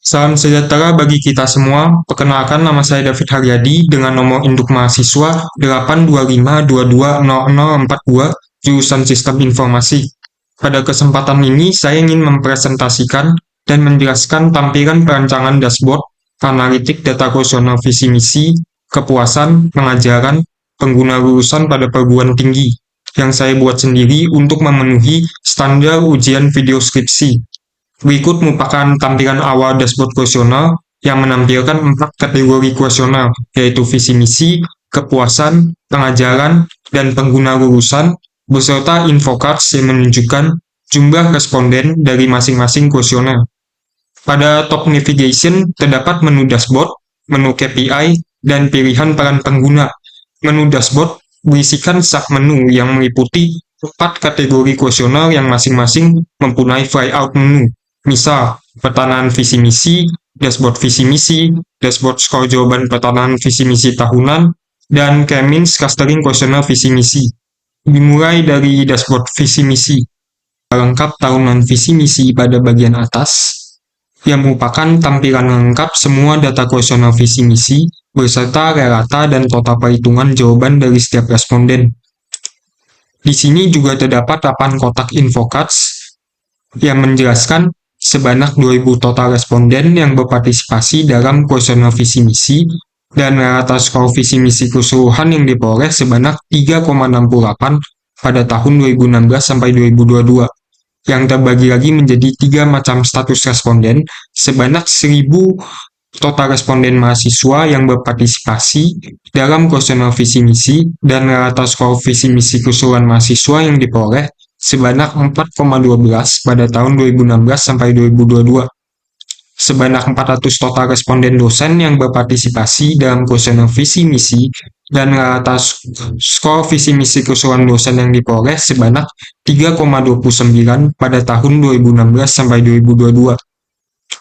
Salam sejahtera bagi kita semua. Perkenalkan, nama saya David Haryadi dengan nomor induk mahasiswa 825220042 jurusan Sistem Informasi. Pada kesempatan ini, saya ingin mempresentasikan dan menjelaskan tampilan perancangan dashboard, analitik data kuesioner visi misi, kepuasan, pengajaran, pengguna lulusan pada perguruan tinggi yang saya buat sendiri untuk memenuhi standar ujian video skripsi. Berikut merupakan tampilan awal dashboard kuesioner yang menampilkan 4 kategori kuesioner, yaitu visi misi, kepuasan, pengajaran, dan pengguna lulusan, beserta infocards yang menunjukkan jumlah responden dari masing-masing kuesioner. Pada top navigation terdapat menu dashboard, menu KPI, dan pilihan peran pengguna. Menu dashboard berisikan submenu yang meliputi 4 kategori kuesioner yang masing-masing mempunyai flyout menu. Misal, pertanyaan visi misi, dashboard visi misi, dashboard skor jawaban pertanyaan visi misi tahunan, dan K-means clustering kuesioner visi misi. Dimulai dari dashboard visi misi. Lengkap tahunan visi misi pada bagian atas, yang merupakan tampilan lengkap semua data kuesioner visi misi, beserta relata dan total perhitungan jawaban dari setiap responden. Di sini juga terdapat 8 kotak infocards yang menjelaskan sebanyak 2.000 total responden yang berpartisipasi dalam kuesioner visi misi dan rata skor visi misi keseluruhan yang diperoleh sebanyak 3,68 pada tahun 2016 sampai 2022, yang terbagi lagi menjadi 3 macam status responden sebanyak 1.000 total responden mahasiswa yang berpartisipasi dalam kuesioner visi misi dan rata skor visi misi keseluruhan mahasiswa yang diperoleh sebanyak 4,12 pada tahun 2016 sampai 2022. Sebanyak 400 total responden dosen yang berpartisipasi dalam kuesioner visi misi dan rata skor visi misi keseluruhan dosen yang diperoleh sebanyak 3,29 pada tahun 2016 sampai 2022.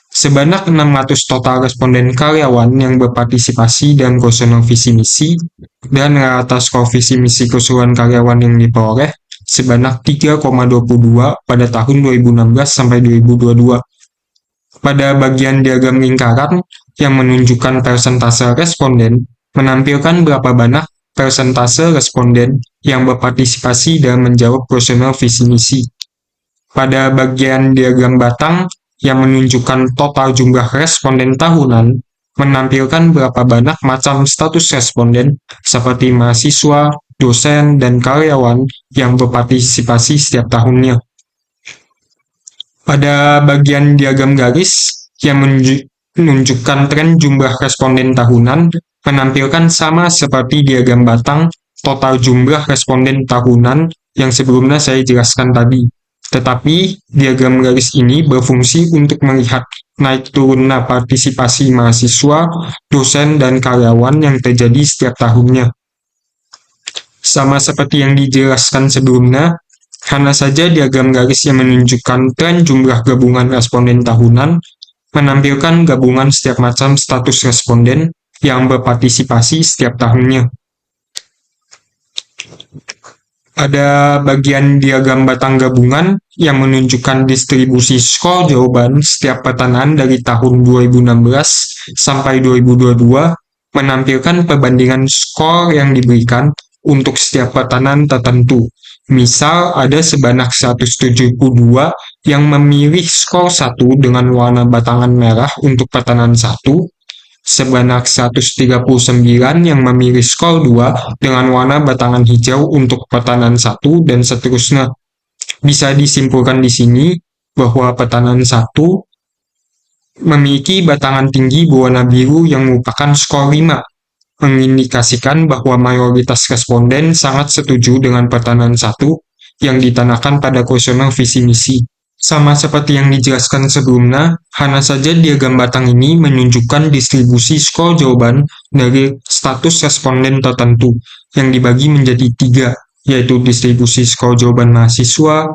Sebanyak 600 total responden karyawan yang berpartisipasi dalam kuesioner visi misi dan rata skor visi misi keseluruhan karyawan yang diperoleh sebanyak 3,22 pada tahun 2016 sampai 2022. Pada bagian diagram lingkaran yang menunjukkan persentase responden, menampilkan berapa banyak persentase responden yang berpartisipasi dalam menjawab kuesioner visi misi. Pada bagian diagram batang yang menunjukkan total jumlah responden tahunan, menampilkan berapa banyak macam status responden seperti mahasiswa, dosen, dan karyawan yang berpartisipasi setiap tahunnya. Pada bagian diagram garis yang menunjukkan tren jumlah responden tahunan, menampilkan sama seperti diagram batang total jumlah responden tahunan yang sebelumnya saya jelaskan tadi. Tetapi diagram garis ini berfungsi untuk melihat naik turunnya partisipasi mahasiswa, dosen, dan karyawan yang terjadi setiap tahunnya. Sama seperti yang dijelaskan sebelumnya, hanya saja diagram garis yang menunjukkan tren jumlah gabungan responden tahunan menampilkan gabungan setiap macam status responden yang berpartisipasi setiap tahunnya. Ada bagian diagram batang gabungan yang menunjukkan distribusi skor jawaban setiap pertanyaan dari tahun 2016 sampai 2022, menampilkan perbandingan skor yang diberikan untuk setiap pertanyaan tertentu. Misal, ada sebanyak 172 yang memilih skor 1 dengan warna batangan merah untuk pertanyaan 1, sebanyak 139 yang memilih skor 2 dengan warna batangan hijau untuk pertanyaan 1, dan seterusnya. Bisa disimpulkan di sini bahwa pertanyaan 1 memiliki batangan tinggi berwarna biru yang merupakan skor 5, mengindikasikan bahwa mayoritas responden sangat setuju dengan pertanyaan 1 yang ditanyakan pada kuesioner visi misi. Sama seperti yang dijelaskan sebelumnya, hanya saja diagram batang ini menunjukkan distribusi skor jawaban dari status responden tertentu yang dibagi menjadi 3, yaitu distribusi skor jawaban mahasiswa,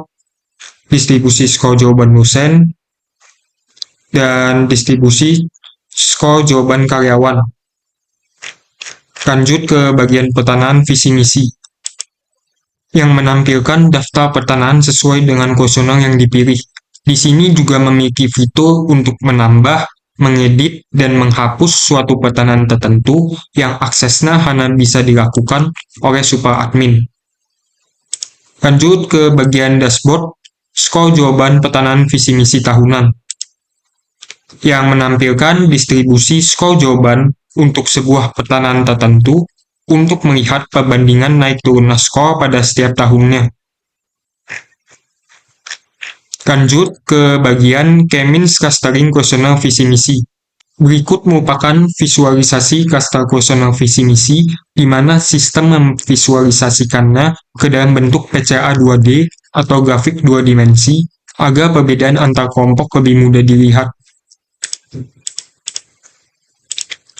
distribusi skor jawaban dosen, dan distribusi skor jawaban karyawan. Lanjut ke bagian pertanyaan visi misi yang menampilkan daftar pertanyaan sesuai dengan kuesioner yang dipilih. Di sini juga memiliki fitur untuk menambah mengedit, dan menghapus suatu pesanan tertentu yang aksesnya hanya bisa dilakukan oleh super admin. Lanjut ke bagian dashboard, scroll jawaban pesanan visi misi tahunan yang menampilkan distribusi skor jawaban untuk sebuah pesanan tertentu untuk melihat perbandingan naik turunnya skor pada setiap tahunnya. Lanjut ke bagian K-means clustering kuesioner visi misi. Berikut merupakan visualisasi cluster kuesioner visi misi di mana sistem memvisualisasikannya ke dalam bentuk PCA 2D atau grafik 2 dimensi agar perbedaan antar kelompok lebih mudah dilihat.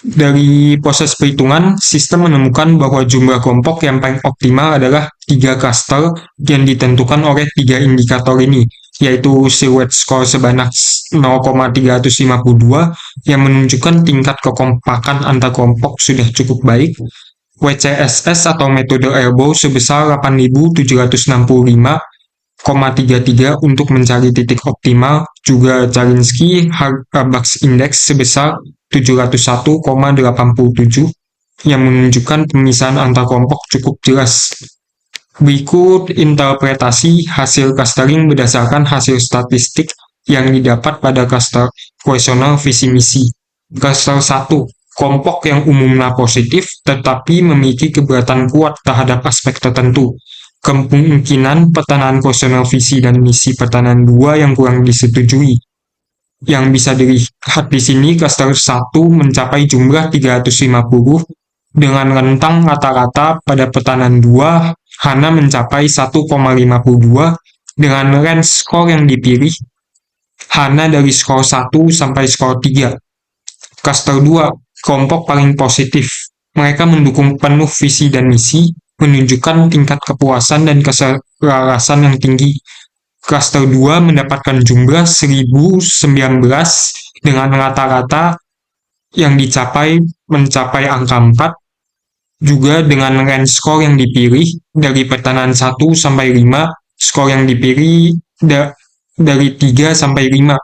Dari proses perhitungan, sistem menemukan bahwa jumlah kelompok yang paling optimal adalah 3 cluster yang ditentukan oleh 3 indikator ini, yaitu silhouette score sebanyak 0,352 yang menunjukkan tingkat kekompakan antar kelompok sudah cukup baik, WCSS atau metode Elbow sebesar 8.765,33 untuk mencari titik optimal, juga Zarinsky-Harbach Index sebesar 701,87 yang menunjukkan pemisahan antar kelompok cukup jelas. Berikut interpretasi hasil clustering berdasarkan hasil statistik yang didapat pada cluster kuesioner visi misi. Cluster 1, kelompok yang umumnya positif tetapi memiliki keberatan kuat terhadap aspek tertentu. Kemungkinan pesanan kuesioner visi dan misi pesanan 2 yang kurang disetujui. Yang bisa dilihat di sini, cluster 1 mencapai jumlah 350 dengan rentang rata-rata pada pesanan 2 hanya mencapai 1,52 dengan range skor yang dipilih hanya dari skor 1 sampai skor 3. Cluster 2, kelompok paling positif. Mereka mendukung penuh visi dan misi, menunjukkan tingkat kepuasan dan keselarasan yang tinggi. Cluster 2 mendapatkan jumlah 1019 dengan rata-rata yang mencapai angka 4, juga dengan range skor yang dipilih dari pesanan 1 sampai 5, skor yang dipilih dari 3 sampai 5.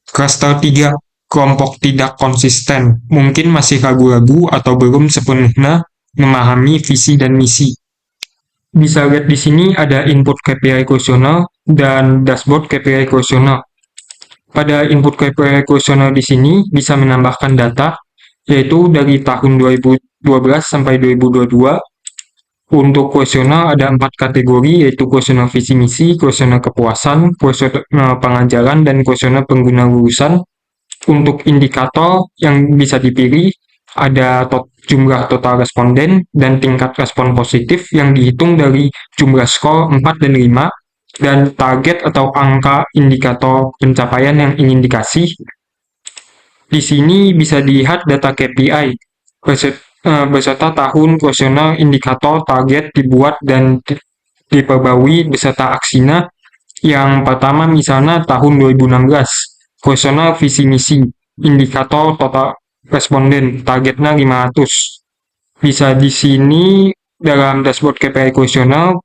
Cluster 3, kelompok tidak konsisten, mungkin masih ragu-ragu atau belum sepenuhnya memahami visi dan misi. Bisa lihat di sini ada input KPI kuesioner dan dashboard KPI kuesioner. Pada input KPI kuesioner di sini bisa menambahkan data, yaitu dari tahun 2012 sampai 2022. Untuk kuesioner ada 4 kategori, yaitu kuesioner visi misi, kuesioner kepuasan, kuesioner pengajaran, dan kuesioner pengguna lulusan. Untuk indikator yang bisa dipilih ada jumlah total responden dan tingkat respon positif yang dihitung dari jumlah skor 4 dan 5, dan target atau angka indikator pencapaian yang ingin dikasih. Di sini bisa dilihat data KPI beserta tahun kuesioner, indikator, target dibuat dan diperbarui beserta aksinya. Yang pertama misalnya tahun 2016, kuesioner visi misi, indikator total responden, targetnya 500. Bisa di sini dalam dashboard KPI kuesioner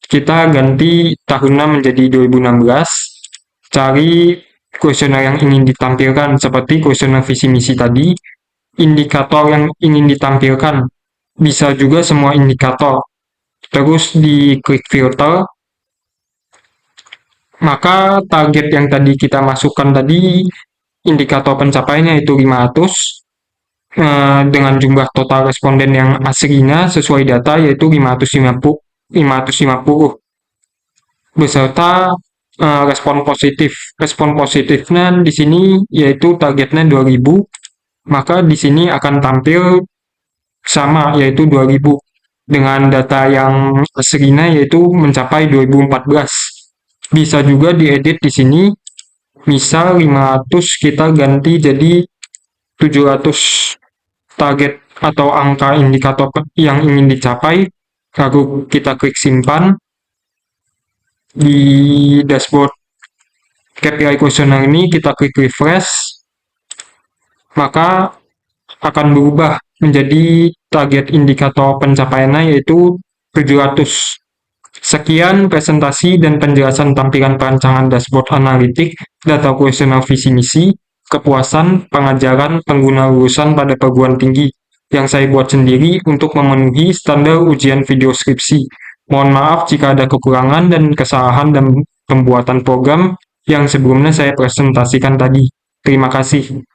kita ganti tahunnya menjadi 2016, cari kuesioner yang ingin ditampilkan seperti kuesioner visi misi tadi, indikator yang ingin ditampilkan bisa juga semua indikator, terus diklik filter, maka target yang tadi kita masukkan tadi indikator pencapaiannya itu 500 dengan jumlah total responden yang aslinya sesuai data yaitu 550 beserta respon positif. Respon positifnya di sini yaitu targetnya 2000, maka di sini akan tampil sama yaitu 2000 dengan data yang aslinya yaitu mencapai 2014. Bisa juga diedit di sini. Misal 500 kita ganti jadi 700 target atau angka indikator yang ingin dicapai, lalu kita klik simpan. Di dashboard KPI kuesioner ini kita klik refresh, maka akan berubah menjadi target indikator pencapaiannya yaitu 700. Sekian presentasi dan penjelasan tampilan perancangan dashboard analitik data kuesioner visi misi. kepuasan pengajaran pengguna lulusan pada perguruan tinggi yang saya buat sendiri untuk memenuhi standar ujian video skripsi. Mohon maaf jika ada kekurangan dan kesalahan dalam pembuatan program yang sebelumnya saya presentasikan tadi. Terima kasih.